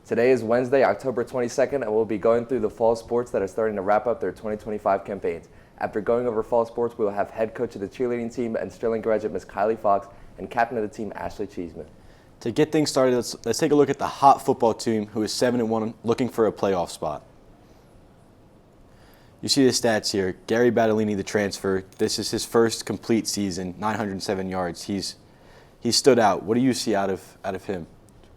Today is Wednesday, October 22nd, and we'll be going through the fall sports that are starting to wrap up their 2025 campaigns. After going over fall sports, we will have head coach of the cheerleading team and Sterling graduate Miss Kylie Fox and captain of the team Ashley Cheeseman. To get things started, let's take a look at the hot football team who is 7-1 looking for a playoff spot. You see the stats here. Gary Battellini, the transfer. This is his first complete season, 907 yards. He's stood out. What do you see out of him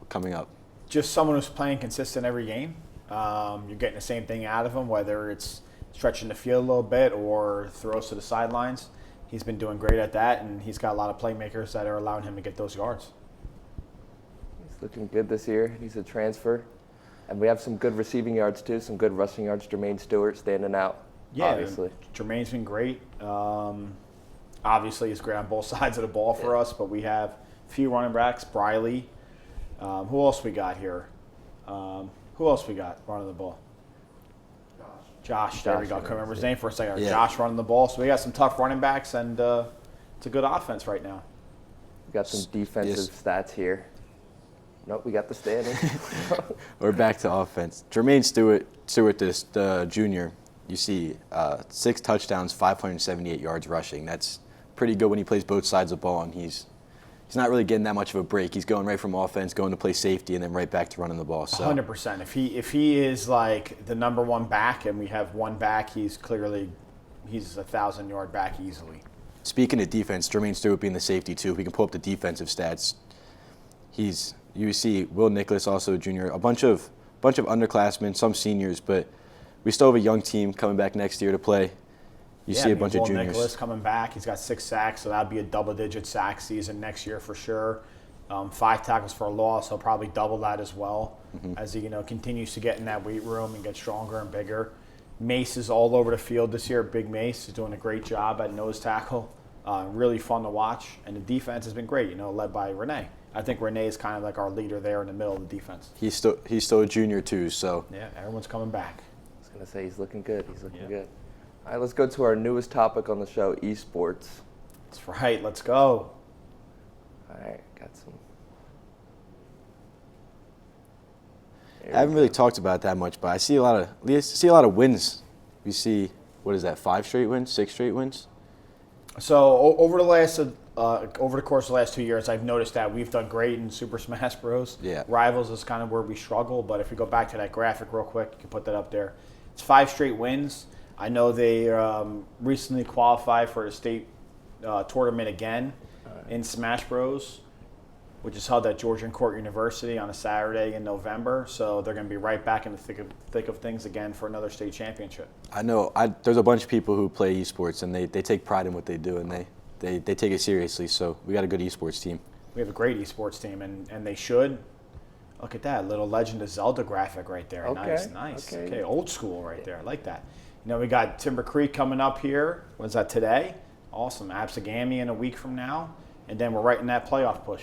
coming up? Just someone who's playing consistent every game. You're getting the same thing out of him, whether it's stretching the field a little bit or throws to the sidelines. He's been doing great at that, and he's got a lot of playmakers that are allowing him to get those yards. He's looking good this year. He's a transfer. And we have some good receiving yards, too, some good rushing yards. Jermaine Stewart standing out, Yeah, obviously. Jermaine's been great. Obviously, he's great on both sides of the ball for us, but we have a few running backs. Briley. Who else we got here? Who else we got running the ball? Josh, there we go. I couldn't remember his name for a second. Yeah. Josh running the ball. So we got some tough running backs, and it's a good offense right now. We got some defensive stats here. Nope, we got the standings. We're back to offense. Jermaine Stewart, the junior, you see 6 touchdowns, 578 yards rushing. That's pretty good when he plays both sides of the ball, and he's not really getting that much of a break. He's going right from offense, going to play safety, and then right back to running the ball. So 100%. If he is like the number one back, and we have one back, he's a 1,000-yard back easily. Speaking of defense, Jermaine Stewart being the safety too, we can pull up the defensive stats. You see Will Nicholas, also a junior, a bunch of underclassmen, some seniors, but we still have a young team coming back next year to play. You see a bunch of juniors. Will Nicholas coming back. He's got 6 sacks, so that'll be a double-digit sack season next year for sure. 5 tackles for a loss. He'll probably double that as well as he continues to get in that weight room and get stronger and bigger. Mace is all over the field this year. Big Mace is doing a great job at nose tackle. Really fun to watch, and the defense has been great. Led by Renee. I think Renee is kind of like our leader there in the middle of the defense. He's still a junior too, so yeah, everyone's coming back. I was gonna say he's looking good. He's looking good. All right, let's go to our newest topic on the show, esports. That's right. Let's go. All right, got some. I haven't really talked about it that much, but I see a lot of wins. We see, what is that, 5 straight wins, 6 straight wins? So over the course of the last 2 years, I've noticed that we've done great in Super Smash Bros. Yeah. Rivals is kind of where we struggle, but if we go back to that graphic real quick, you can put that up there. It's 5 straight wins. I know they recently qualified for a state tournament again in Smash Bros, which is held at Georgian Court University on a Saturday in November. So they're going to be right back in the thick of things again for another state championship. I know. There's a bunch of people who play esports, and they take pride in what they do, and they take it seriously. So we got a good esports team. We have a great esports team, and they should. Look at that little Legend of Zelda graphic right there. Okay. Nice. Okay, old school right there. I like that. We got Timber Creek coming up here. Was that today? Awesome. Absegami in a week from now. And then we're right in that playoff push,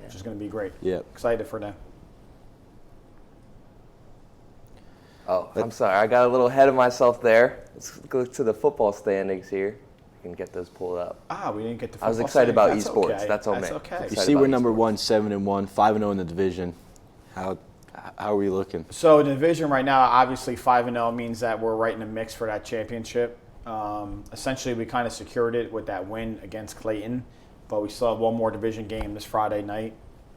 which is going to be great. Yeah. Excited for them. Oh, I'm sorry. I got a little ahead of myself there. Let's go to the football standings here. I can get those pulled up. We didn't get the football I was excited about standings. esports. Okay. That's on me. Okay. You see, we're number 1, 7-1, 5-0 in the division. How are we looking? So the division right now, obviously 5-0 means that we're right in the mix for that championship. Essentially, we kind of secured it with that win against Clayton, but we still have one more division game this Friday night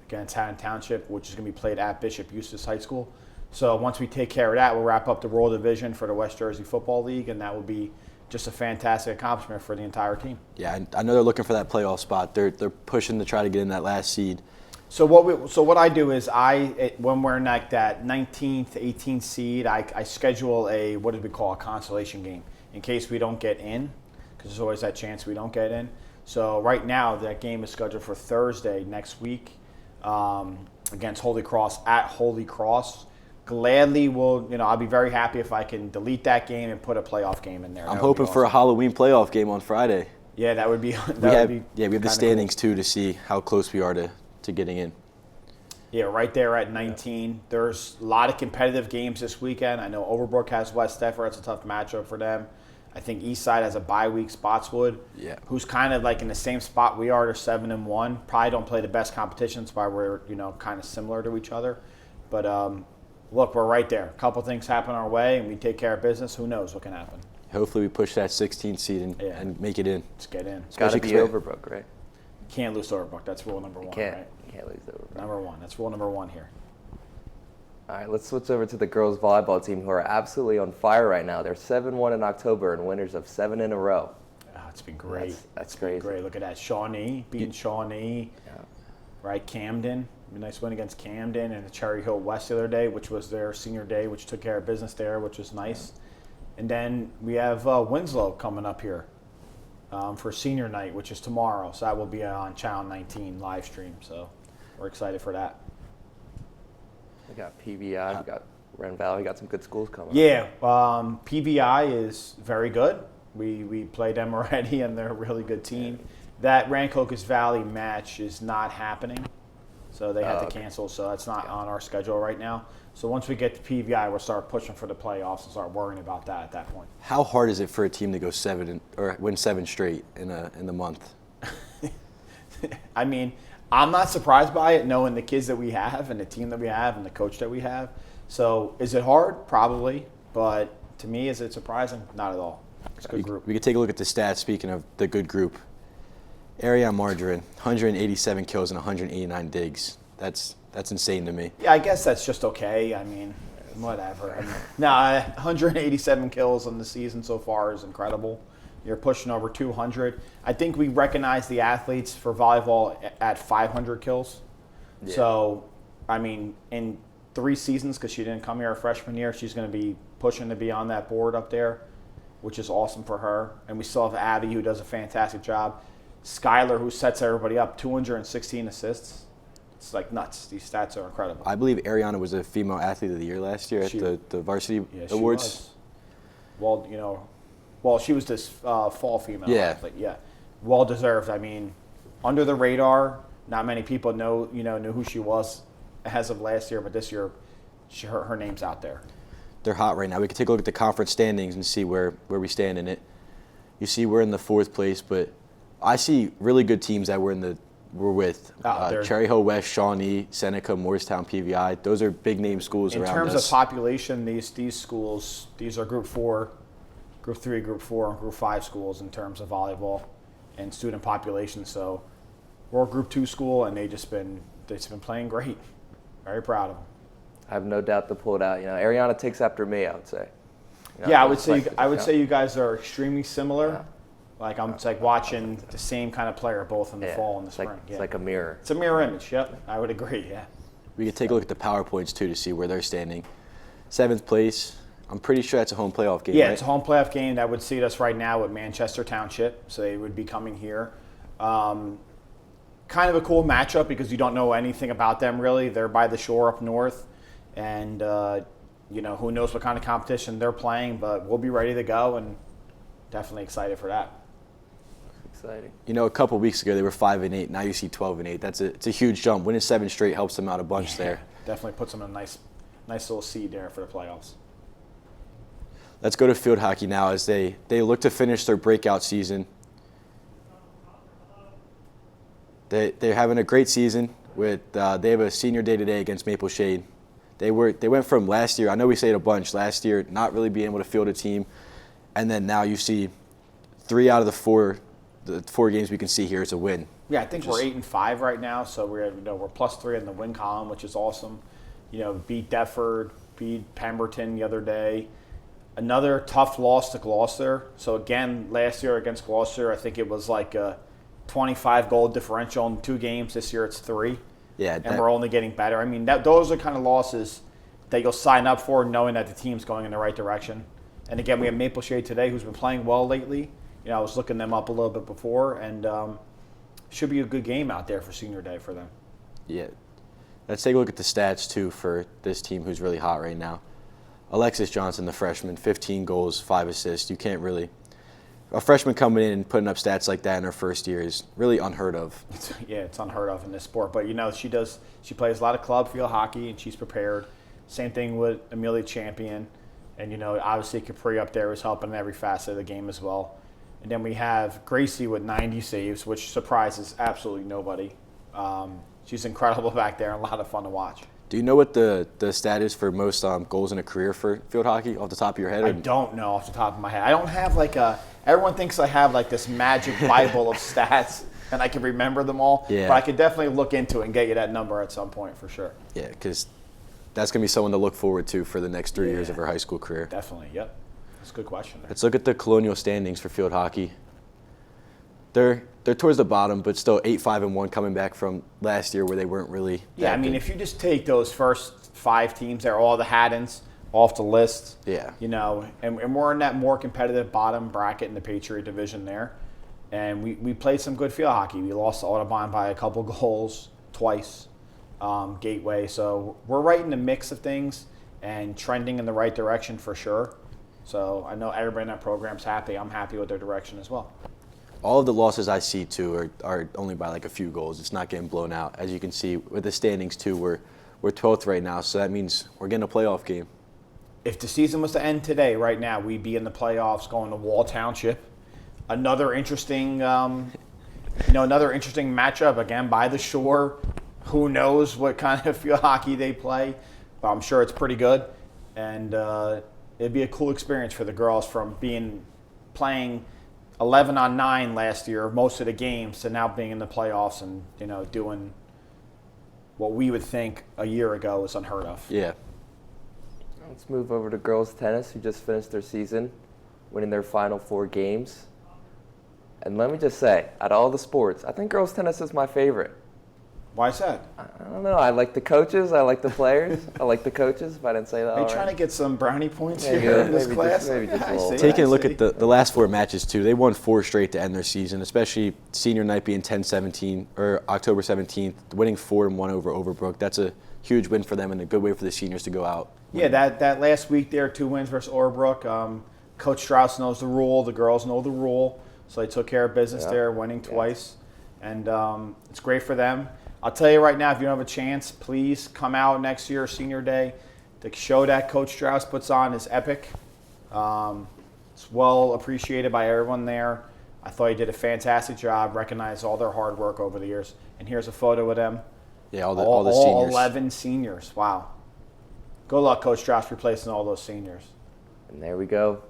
against Haddon Township, which is going to be played at Bishop Eustace High School. So once we take care of that, we'll wrap up the Rural Division for the West Jersey Football League, and that will be just a fantastic accomplishment for the entire team. Yeah, I know they're looking for that playoff spot. They're pushing to try to get in that last seed. So what I do is when we're in like that 19th, 18th seed, I schedule a what do we call a consolation game in case we don't get in, because there's always that chance we don't get in. So right now that game is scheduled for Thursday next week against Holy Cross at Holy Cross. Gladly I'll be very happy if I can delete that game and put a playoff game in there. I'm hoping for a Halloween playoff game on Friday. Yeah, that would be. We have the standings too to see how close we are to getting in. Yeah, right there at 19. There's a lot of competitive games this weekend. I know Overbrook has West Stefford. It's a tough matchup for them. I think Eastside has a bye week, Spotswood, who's kind of like in the same spot we are. They're 7-1. Probably don't play the best competitions, why we're kind of similar to each other. But look, we're right there. A couple things happen our way, and we take care of business. Who knows what can happen? Hopefully we push that 16th seed and make it in. Let's get in. It's got to be Overbrook, right? Can't lose to Overbrook. That's rule number one, right? Can't lose to Overbrook. Number one. That's rule number one here. All right, let's switch over to the girls volleyball team, who are absolutely on fire right now. They're 7-1 in October and winners of 7 in a row. Oh, it's been great. That's crazy. Great. Look at that. Shawnee beating Shawnee. Yeah. Right, Camden. A nice win against Camden and the Cherry Hill West the other day, which was their senior day, which took care of business there, which was nice. And then we have Winslow coming up here for senior night, which is tomorrow. So that will be on Channel 19 live stream. So we're excited for that. We got PVI, we got Ren Valley, we got some good schools coming. Yeah, PVI is very good. We played them already, and they're a really good team. That Rancocas Valley match is not happening. So they had to cancel, so that's not on our schedule right now. So once we get to PVI, we'll start pushing for the playoffs and start worrying about that at that point. How hard is it for a team to go or win 7 straight in the month? I mean, I'm not surprised by it, knowing the kids that we have and the team that we have and the coach that we have. So is it hard? Probably. But to me, is it surprising? Not at all. It's a good group. We could take a look at the stats, speaking of the good group. Ariane Margarine, 187 kills and 189 digs. That's insane to me. Yeah, I guess that's just okay. I mean, whatever. I mean, 187 kills in the season so far is incredible. You're pushing over 200. I think we recognize the athletes for volleyball at 500 kills. Yeah. So, I mean, in 3 seasons, because she didn't come here her freshman year, she's going to be pushing to be on that board up there, which is awesome for her. And we still have Abby, who does a fantastic job. Skylar, who sets everybody up, 216 assists. It's like nuts. These stats are incredible. I believe Ariana was a female athlete of the year last year at the varsity awards. Well, she was this fall female athlete. Yeah, well deserved. I mean, under the radar. Not many people knew who she was as of last year, but this year, her name's out there. They're hot right now. We can take a look at the conference standings and see where we stand in it. You see, we're in the 4th place, but I see really good teams that we're with. Cherry Hill West, Shawnee, Seneca, Morristown, PVI. Those are big name schools around us. In terms of population, these schools, these are Group 4, Group 3, Group 4, and Group 5 schools in terms of volleyball and student population. So we're a Group 2 school, and they've been playing great. Very proud of them. I have no doubt to pull it out. Ariana takes after me, I would say. I would say you guys are extremely similar. Yeah. Like it's like watching the same kind of player both in the fall and the spring. It's like a mirror. It's a mirror image. Yep, I would agree. Yeah. We could take a look at the PowerPoints too to see where they're standing. 7th place. I'm pretty sure that's a home playoff game. Yeah, right? It's a home playoff game. That would seat us right now with Manchester Township, so they would be coming here. Kind of a cool matchup because you don't know anything about them really. They're by the shore up north, and who knows what kind of competition they're playing. But we'll be ready to go and definitely excited for that. Exciting. A couple weeks ago they were 5-8. Now you see 12-8. It's a huge jump. Winning 7 straight helps them out a bunch there. Definitely puts them in a nice little seed there for the playoffs. Let's go to field hockey now as they look to finish their breakout season. They're having a great season. They have a senior day today against Maple Shade. They went from last year. I know we say it a bunch. Last year, not really being able to field a team, and then now you see 3 out of the 4 games we can see here is a win. Yeah, I think we're 8-5 right now, so we're +3 in the win column, which is awesome. Beat Deptford, beat Pemberton the other day. Another tough loss to Gloucester. So again, last year against Gloucester, I think it was like a 25 goal differential in 2 games. This year it's 3. Yeah, and we're only getting better. I mean, those are kind of losses that you'll sign up for, knowing that the team's going in the right direction. And again, we have Maple Shade today, who's been playing well lately. I was looking them up a little bit before, and should be a good game out there for senior day for them. Yeah. Let's take a look at the stats, too, for this team who's really hot right now. Alexis Johnson, the freshman, 15 goals, 5 assists. You can't really – a freshman coming in and putting up stats like that in her first year is really unheard of. It's unheard of in this sport. But, she plays a lot of club field hockey, and she's prepared. Same thing with Amelia Champion. And, obviously Capri up there is helping in every facet of the game as well. And then we have Gracie with 90 saves, which surprises absolutely nobody. She's incredible back there and a lot of fun to watch. Do you know what the stat is for most goals in a career for field hockey off the top of your head? I don't know off the top of my head. I don't have like everyone thinks I have like this magic Bible of stats and I can remember them all. Yeah. But I could definitely look into it and get you that number at some point for sure. Yeah, because that's going to be someone to look forward to for the next 3 years of her high school career. Definitely, yep. That's a good question there. Let's look at the Colonial standings for field hockey. They're towards the bottom, but still 8-5-1 coming back from last year where they weren't really. Yeah, I mean, if you just take those first 5 teams there, all the Haddons off the list. Yeah. You know, and we're in that more competitive bottom bracket in the Patriot division there. And we played some good field hockey. We lost to Audubon by a couple goals twice, Gateway. So we're right in the mix of things and trending in the right direction for sure. So I know everybody in that program's happy. I'm happy with their direction as well. All of the losses I see, too, are only by like a few goals. It's not getting blown out. As you can see with the standings, too, we're 12th right now, so that means we're getting a playoff game. If the season was to end today, right now, we'd be in the playoffs going to Wall Township. Another interesting, another interesting matchup, again, by the shore. Who knows what kind of field hockey they play, but I'm sure it's pretty good. And it'd be a cool experience for the girls from playing 11-on-9 last year, most of the games, to now being in the playoffs and, doing what we would think a year ago was unheard of. Yeah. Let's move over to girls tennis, who just finished their season, winning their final 4 games. And let me just say, out of all the sports, I think girls tennis is my favorite. Why is that? I don't know. I like the coaches. I like the players. I like the coaches, if I didn't say that Are you trying to get some brownie points here in this class? Maybe just a little. Taking a look at the last 4 matches, too, they won 4 straight to end their season, especially senior night being 10-17, or October 17th, winning 4-1 over Overbrook. That's a huge win for them and a good way for the seniors to go out. Yeah, that last week there, 2 wins versus Overbrook. Coach Strauss knows the rule. The girls know the rule. So they took care of business there, winning twice. And it's great for them. I'll tell you right now, if you don't have a chance, please come out next year, Senior Day. The show that Coach Strauss puts on is epic. It's well appreciated by everyone there. I thought he did a fantastic job, recognized all their hard work over the years. And here's a photo of them. Yeah, all the seniors. 11 seniors. Wow. Good luck, Coach Strauss, replacing all those seniors. And there we go.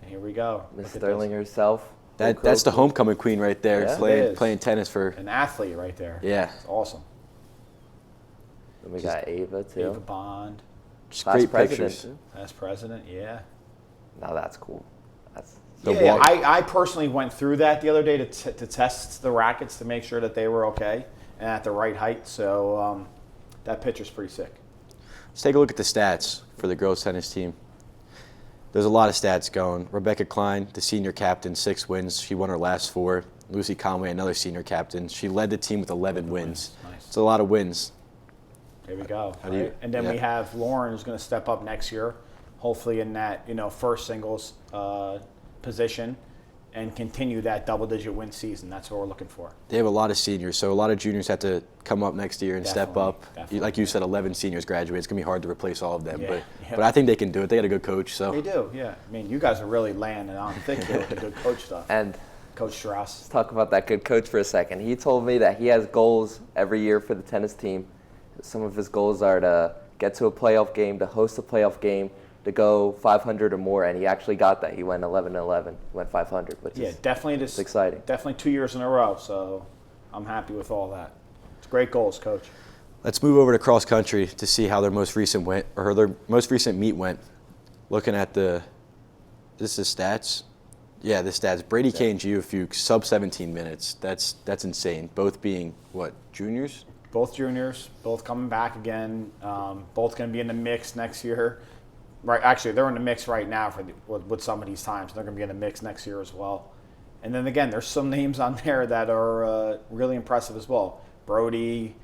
And here we go. Miss Sterling herself. That's the homecoming queen right there, Yeah, playing tennis for. An athlete right there. Yeah. It's awesome. And we got Ava, too. Ava Bond, Just Class great president, pictures. too. past president, yeah. Now that's cool. That's Yeah, I personally went through that the other day to test the rackets to make sure that they were okay and at the right height. So that picture's pretty sick. Let's take a look at the stats for the girls tennis team. There's a lot of stats going. Rebecca Klein, the senior captain, 6 wins. She won her last 4. Lucy Conway, another senior captain. She led the team with 11 wins. Nice. It's a lot of wins. There we go. How do you- And then yeah. we have Lauren, who's going to step up next year, hopefully in that first singles position, and continue that double-digit win season. That's what we're looking for. They have a lot of seniors, so a lot of juniors have to come up next year and step Definitely, up. definitely. Like you said, 11 seniors graduate. It's going to be hard to replace all of them, Yeah, but yeah. but I think they can do it. They got a good coach, so. They do, yeah. I mean, you guys are really laying it on thick here with the good coach stuff. And Coach Strauss. let's talk about that good coach for a second. He told me that he has goals every year for the tennis team. Some of his goals are to get to a playoff game, to host a playoff game, to go 500 or more, and he actually got that. He went 11-11, went 500, which Yeah, is definitely. it's exciting. Definitely 2 years in a row, so I'm happy with all that. It's great goals, Coach. Let's move over to cross country to see how their most recent meet went. Looking at this is stats. Yeah, the stats. Brady Kay and Gio Fuchs, sub 17 minutes. That's insane. Both being what, juniors? Both juniors, both coming back again. Both going to be in the mix next year. Right, actually, they're in the mix right now with some of these times. They're going to be in the mix next year as well. And then again, there's some names on there that are really impressive as well. Brody,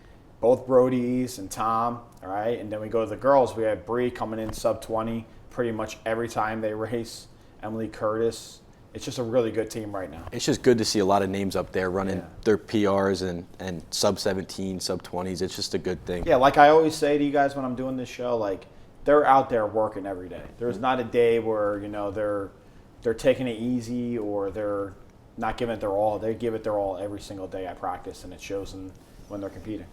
both Brodies and Tom. All right, and then we go to the girls. We have Bree coming in sub 20 pretty much every time they race. Emily Curtis. It's just a really good team right now. It's just good to see a lot of names up there running Yeah. their PRs and sub 17, sub 20s. It's just a good thing. Yeah, like I always say to you guys when I'm doing this show, like they're out there working every day. There's not a day where they're taking it easy or they're not giving it their all. They give it their all every single day at practice, and it shows when they're competing.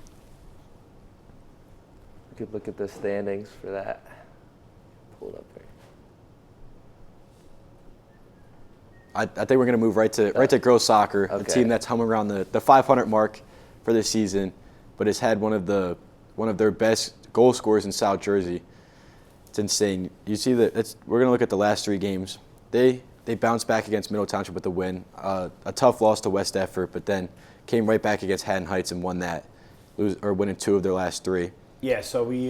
could look at the standings for that. Pull it up there. I think we're going to move right to girls soccer, a Okay. team that's humming around the 500 mark for this season, but has had one of their best goal scorers in South Jersey. It's insane. You see that we're going to look at the last 3 games. They bounced back against Middle Township with the win, a tough loss to West Effort, but then came right back against Haddon Heights and won that, winning 2 of their last 3. Yeah, so we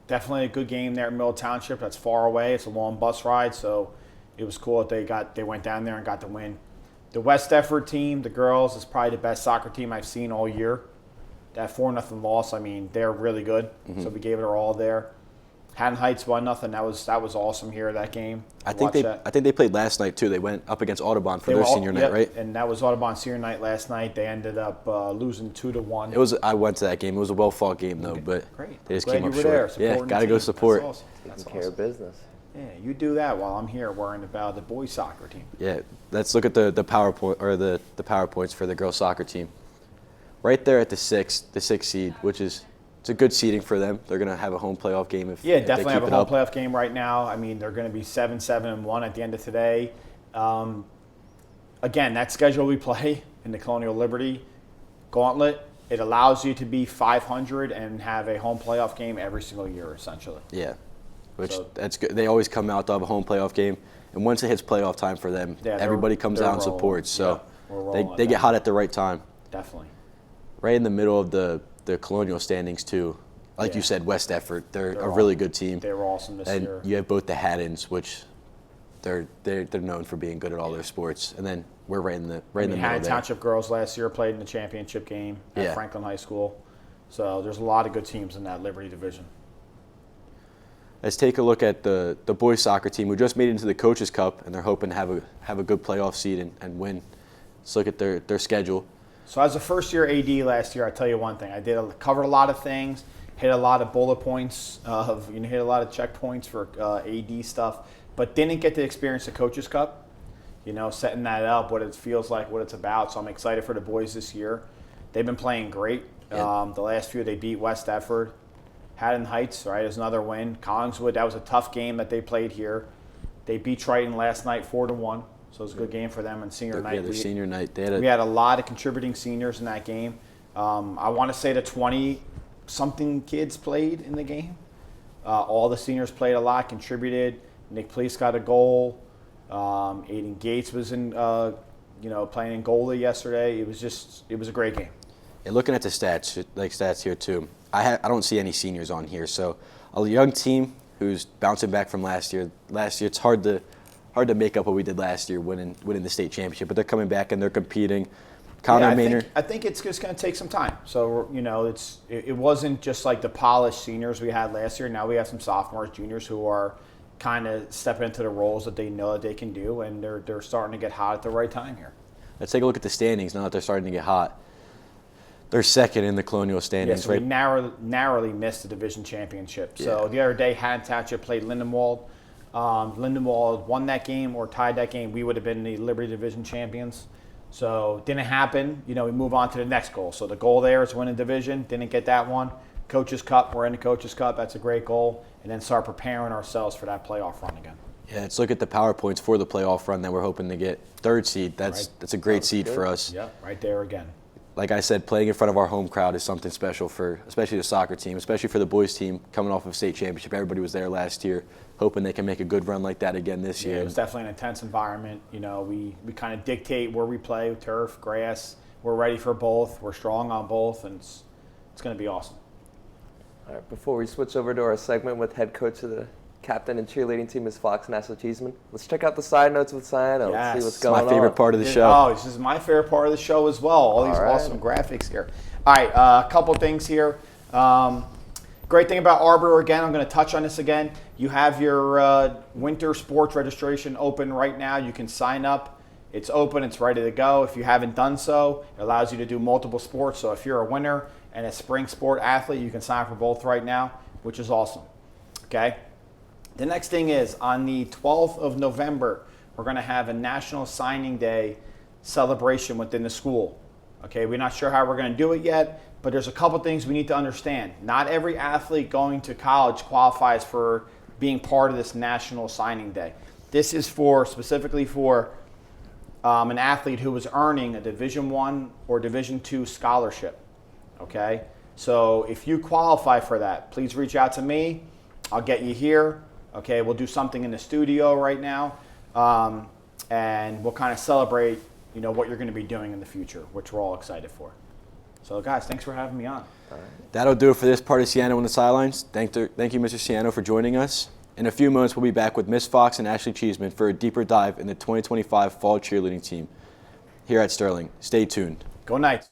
definitely a good game there at Middle Township. That's far away. It's a long bus ride, so it was cool that they went down there and got the win. The West Effort team, the girls, is probably the best soccer team I've seen all year. That 4-0 loss, I mean, they're really good. So we gave it our all there. Haddon Heights 1-0. That was awesome here, that game. I think they played last night too. They went up against Audubon for their senior night, right? And that was Audubon senior night last night. They ended up losing 2-1. I went to that game. It was a well-fought game though, but Great. they just Glad came up you were short. there, Yeah, gotta go support. That's awesome. Taking care of business. Yeah, you do that while I'm here worrying about the boys soccer team. Yeah, let's look at the PowerPoint or the PowerPoints for the girls soccer team. Right there at the sixth seed, which is it's a good seeding for them. They're gonna have a home playoff game if Yeah, if they definitely keep have a it home up. playoff game right now. I mean, they're going to be 7-1 at the end of today. Again, that schedule we play in the Colonial Liberty Gauntlet, it allows you to be 500 and have a home playoff game every single year, essentially. Yeah, which So- that's good. They always come out to have a home playoff game, and once it hits playoff time for them, Yeah, everybody comes they're out and rolling. supports. So Yeah, we're rolling they at get that. hot at the right time. Definitely. Right in the middle of the Colonial standings too. Like Yeah. you said, West Effort, they're a all- really good team. They were awesome this And year. you have both the Haddons, which they're known for being good at all their sports, and then we're right in the middle Haddon there. Township girls last year played in the championship game at Yeah. Franklin High School. So there's a lot of good teams in that Liberty division. Let's take a look at the boys soccer team who just made it into the Coaches Cup, and they're hoping to have a good playoff seed and win. Let's look at their schedule. So as a first-year AD last year, I tell you one thing: I covered a lot of things, hit a lot of bullet points, hit a lot of checkpoints for AD stuff, but didn't get to experience the Coaches Cup. Setting that up, what it feels like, what it's about. So I'm excited for the boys this year. They've been playing great. Yeah. The last few, they beat West Effort. Haddon Heights, right, is another win. Collingswood, that was a tough game that they played here. They beat Triton last night 4-1, so it was a good game for them on senior night. Their senior night. We had a lot of contributing seniors in that game. I want to say the 20-something kids played in the game. All the seniors played a lot, contributed. Nick Police got a goal. Aiden Gates was playing in goalie yesterday. It was a great game. And looking at the stats here too, I don't see any seniors on here. So a young team who's bouncing back from last year. It's hard to make up what we did last year, winning the state championship. But they're coming back and they're competing. Connor Maynard. I think it's just going to take some time. So it wasn't just like the polished seniors we had last year. Now we have some sophomores, juniors who are kind of stepping into the roles that they know that they can do, and they're starting to get hot at the right time here. Let's take a look at the standings now that they're starting to get hot. They're second in the Colonial standings, Yes, we right? narrowly missed the division championship. So the other day, Haddon Township played Lindenwold. Lindenwold won that game or tied that game. We would have been the Liberty Division champions. So didn't happen. We move on to the next goal. So the goal there is win a division. Didn't get that one. Coaches Cup, we're in the Coaches Cup. That's a great goal. And then start preparing ourselves for that playoff run again. Yeah, let's look at the PowerPoints for the playoff run that we're hoping to get. Third seed, that's a great seed for us. Yep, right there again. Like I said, playing in front of our home crowd is something special for, especially the soccer team, especially for the boys team coming off of state championship. Everybody was there last year, hoping they can make a good run like that again this year. It was definitely an intense environment. We kind of dictate where we play, turf, grass. We're ready for both. We're strong on both, and it's going to be awesome. All right, before we switch over to our segment with head coach of the captain and cheerleading team, Ms. Fox Nassau Cheeseman, let's check out the side notes with Sienna. Let's see what's It's going on. my favorite part of the show. Oh, this is my favorite part of the show as well. All these right. awesome graphics here. All right, a couple things here. Great thing about Arbor, again, I'm going to touch on this again. You have your winter sports registration open right now. You can sign up. It's open. It's ready to go. If you haven't done so, it allows you to do multiple sports. So if you're a winter and a spring sport athlete, you can sign up for both right now, which is awesome. Okay? The next thing is on the 12th of November, we're going to have a National Signing Day celebration within the school. Okay, we're not sure how we're going to do it yet, But there's a couple things we need to understand. Not every athlete going to college qualifies for being part of this National Signing Day. This is specifically for an athlete who was earning a Division I or Division II scholarship. Okay? So if you qualify for that, please reach out to me. I'll get you here. Okay? We'll do something in the studio right now. And we'll kind of celebrate, what you're going to be doing in the future, which we're all excited for. So, guys, thanks for having me on. That'll do it for this part of Ciano on the Sidelines. Thank you, Mr. Ciano, for joining us. In a few moments, we'll be back with Miss Fox and Ashley Cheeseman for a deeper dive in the 2025 Fall Cheerleading team here at Sterling. Stay tuned. Go Knights.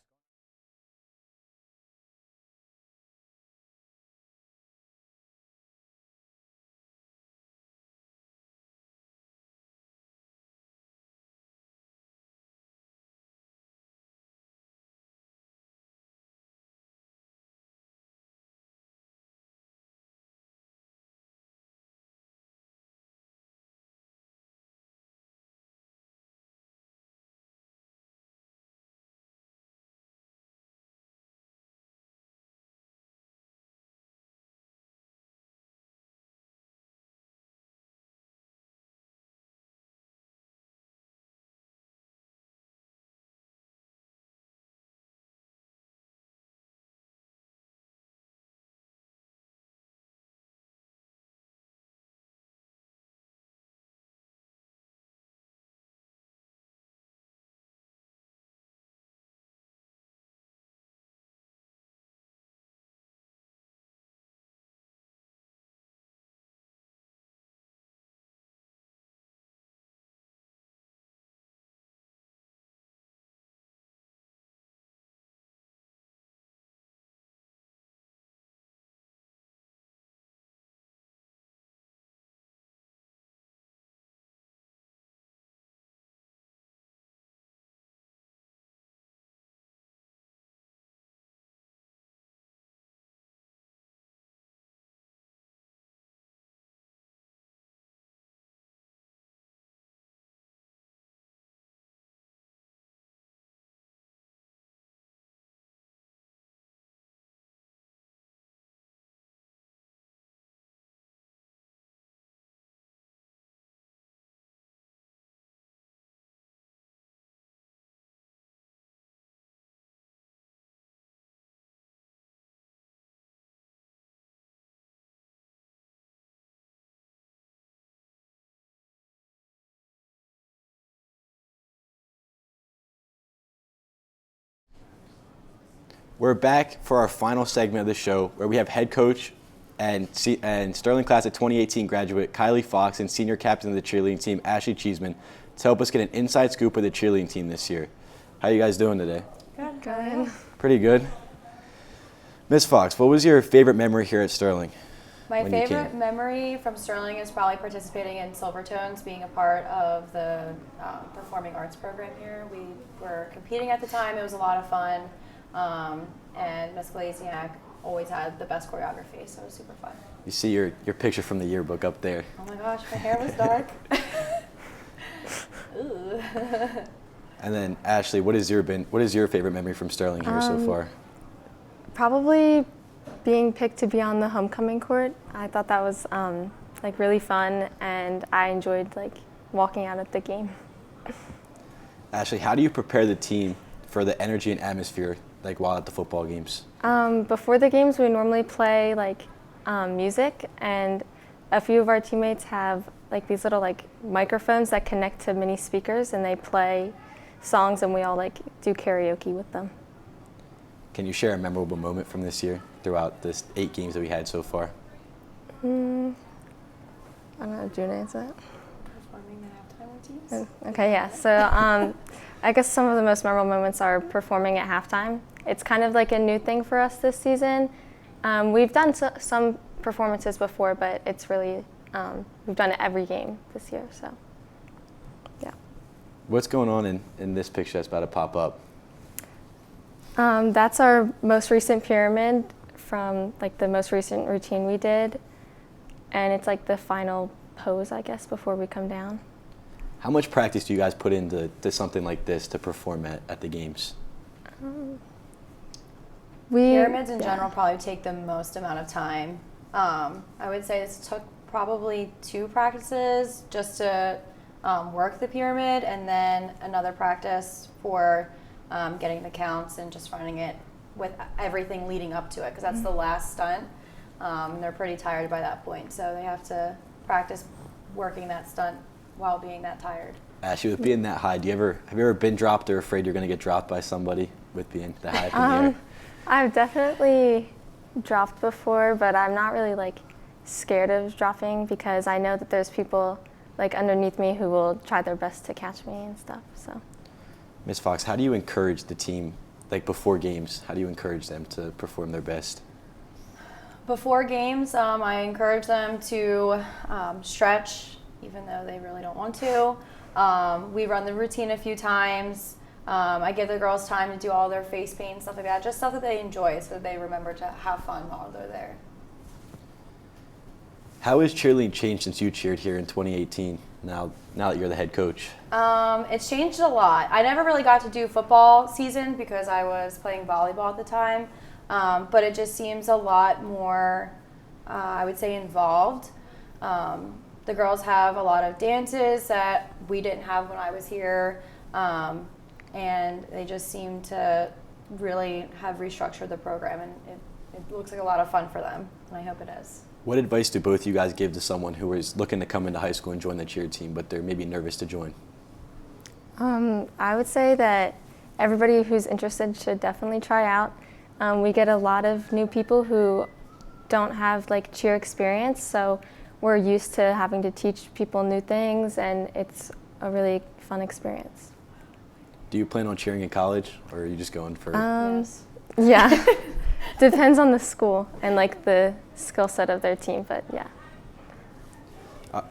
We're back for our final segment of the show where we have head coach and Sterling Class of 2018 graduate Kylie Fox and senior captain of the cheerleading team Ashley Cheeseman to help us get an inside scoop of the cheerleading team this year. How are you guys doing today? Good. Pretty good. Miss Fox, what was your favorite memory here at Sterling? My when you favorite came? memory from Sterling is probably participating in Silvertones, being a part of the performing arts program here. We were competing at the time. It was a lot of fun. And Miss Glaziak always had the best choreography, so it was super fun. You see your picture from the yearbook up there. Oh my gosh, my hair was dark. Ooh. And then Ashley, what is your favorite memory from Sterling here so far? Probably being picked to be on the homecoming court. I thought that was really fun, and I enjoyed walking out at the game. Ashley, how do you prepare the team for the energy and atmosphere while at the football games? Before the games, we normally play music, and a few of our teammates have these little microphones that connect to mini speakers, and they play songs, and we all do karaoke with them. Can you share a memorable moment from this year throughout this 8 games that we had so far? I don't know, do you want to answer that? Performing the halftime routines. Okay, yeah. So I guess some of the most memorable moments are performing at halftime. It's kind of a new thing for us this season. We've done some performances before, but it's really, we've done it every game this year, so yeah. What's going on in this picture that's about to pop up? That's our most recent pyramid from the most recent routine we did, and it's the final pose, I guess, before we come down. How much practice do you guys put into something like this to perform at the games? Pyramids in yeah. general probably take the most amount of time. I would say this took probably 2 practices just to work the pyramid, and then another practice for getting the counts and just running it with everything leading up to it, because that's the last stunt. They're pretty tired by that point, so they have to practice working that stunt while being that tired. Ashley, with being that high, have you ever been dropped or afraid you're going to get dropped by somebody with being that high up in the air? I've definitely dropped before, but I'm not really like scared of dropping because I know that there's people like underneath me who will try their best to catch me and stuff. So, Ms. Fox, how do you encourage the team, like before games? How do you encourage them to perform their best? Before games, I encourage them to stretch, even though they really don't want to. We run the routine a few times. I give the girls time to do all their face paint and stuff like that, just stuff that they enjoy so that they remember to have fun while they're there. How has cheerleading changed since you cheered here in 2018, now that you're the head coach? It's changed a lot. I never really got to do football season because I was playing volleyball at the time, but it just seems a lot more, I would say, involved. The girls have a lot of dances that we didn't have when I was here, and they just seem to really have restructured the program, and it looks like a lot of fun for them, and I hope it is. What advice do both you guys give to someone who is looking to come into high school and join the cheer team, but they're maybe nervous to join? I would say that everybody who's interested should definitely try out. We get a lot of new people who don't have like cheer experience, so we're used to having to teach people new things, and it's a really fun experience. Do you plan on cheering in college, or are you just going for? Yes. Yeah, depends on the school and like the skill set of their team, but yeah. All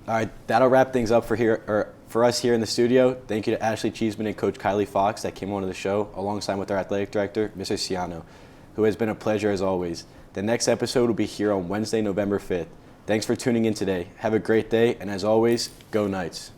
right, that'll wrap things up for us here in the studio. Thank you to Ashley Cheeseman and Coach Kylie Fox that came on to the show, alongside with our athletic director, Mr. Ciano, who has been a pleasure as always. The next episode will be here on Wednesday, November 5th. Thanks for tuning in today. Have a great day, and as always, go Knights.